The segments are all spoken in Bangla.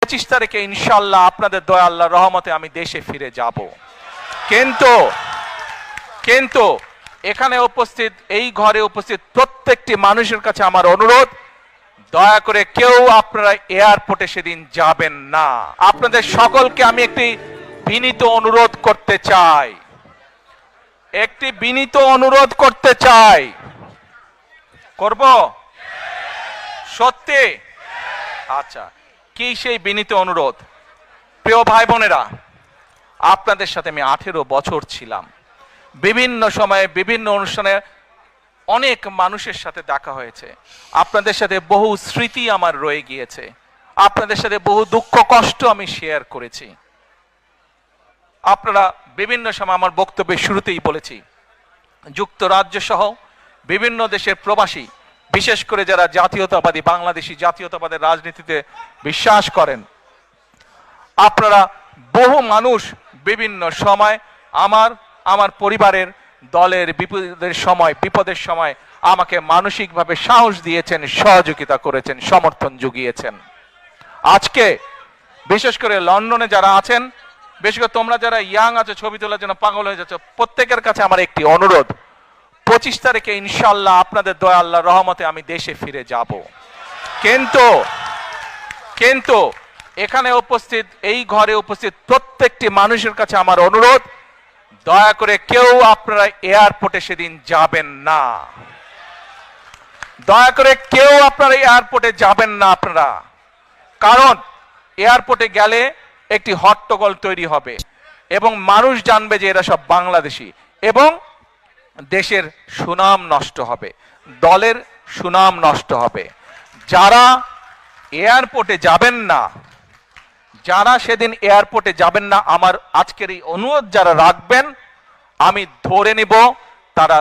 25 তারিখে ইনশাআল্লাহ আপনাদের দয়া আল্লাহর রহমতে আমি দেশে ফিরে যাব। কিন্তু এখানে উপস্থিত, এই ঘরে উপস্থিত প্রত্যেকটি মানুষের কাছে আমার অনুরোধ, দয়া করে কেউ আপনারা এয়ারপোর্টে সেদিন যাবেন না। আপনাদের সকলকে আমি একটি বিনীত অনুরোধ করতে চাই, করব সত্যি? আচ্ছা, কি সেই বিনীত অনুরোধ? প্রিয় ভাই বোনেরা, আপনাদের সাথে আমি 18 বছর ছিলাম। বিভিন্ন সময়ে বিভিন্ন অনুষ্ঠানে অনেক মানুষের সাথে দেখা হয়েছে। আপনাদের সাথে বহু স্মৃতি আমার রয়ে গিয়েছে। আপনাদের সাথে বহু দুঃখ কষ্ট আমি শেয়ার করেছি। আপনারা বিভিন্ন সময়, আমার বক্তব্যের শুরুতেই বলেছি, যুক্তরাজ্য সহ বিভিন্ন দেশের প্রবাসী, বিশেষ করে যারা জাতীয়তাবাদী, বাংলাদেশি জাতীয়তাবাদের রাজনীতিতে বিশ্বাস করেন, আপনারা বহু মানুষ বিভিন্ন সময় আমার পরিবারের, দলের বিপদের সময় আমাকে মানসিকভাবে সাহস দিয়েছেন, সহযোগিতা করেছেন, সমর্থন জুগিয়েছেন। আজকে বিশেষ করে লন্ডনে যারা আছেন, বিশেষ করে তোমরা যারা ইয়াং আছো, ছবি তোলার জন্য পাগল হয়ে যাচ্ছ, প্রত্যেকের কাছে আমার একটি অনুরোধ, 25 তারিখে ইনশাআল্লাহ আপনাদের দয়া আল্লাহর রহমতে আমি দেশে ফিরে যাব। কিন্তু এখানে উপস্থিত, এই ঘরে উপস্থিত প্রত্যেকটি মানুষের কাছে আমার অনুরোধ, দয়া করে কেউ আপনারা এয়ারপোর্টে সেদিন যাবেন না। আপনারা, কারণ এয়ারপোর্টে গেলে একটি হট্টগোল তৈরি হবে এবং মানুষ জানবে যে এরা সব বাংলাদেশি, এবং দেশের সুনাম নষ্ট হবে, দলের সুনাম নষ্ট হবে। যারা এয়ারপোর্টে যাবেন না, যারা সেদিন এয়ারপোর্টে যাবেন না, আমার আজকের এই অনুরোধ যারা রাখবেন, আমি ধরে নিব তারা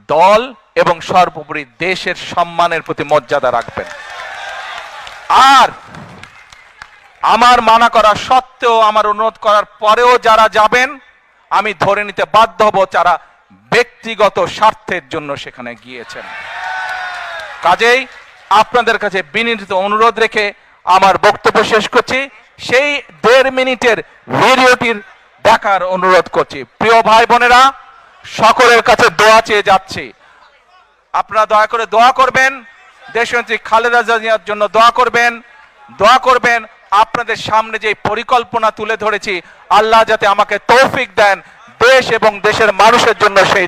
দল এবং সর্বোপরি দেশের সম্মানের প্রতি মর্যাদা রাখবেন। আর আমার মানা করা সত্ত্বেও, আমার অনুরোধ করার পরেও যারা যাবেন, আমি ধরে নিতে বাধ্য হব যারা ব্যক্তিগত স্বার্থের জন্য সেখানে গিয়েছেন। কাজেই আপনাদের কাছে বিনীত অনুরোধ রেখে আমার বক্তব্য শেষ করছি। সেই 1.5 মিনিটের ভিডিওটির দেখার অনুরোধ করছি। প্রিয় ভাই বোনেরা, সকলের কাছে দোয়া চেয়ে যাচ্ছি, আপনারা দয়া করে দোয়া করবেন, দেশনেত্রী খালেদা জিয়ার জন্য দোয়া করবেন। আপনাদের সামনে যে পরিকল্পনা তুলে ধরেছি, আল্লাহ যাতে আমাকে তৌফিক দেন দেশ এবং দেশের মানুষের জন্য সেই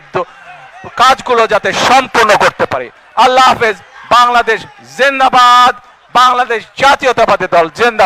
কাজগুলো যাতে সম্পূর্ণ করতে পারি। আল্লাহ হাফেজ। বাংলাদেশ জিন্দাবাদ। বাংলাদেশ জাতীয়তাবাদী দল জিন্দাবাদ।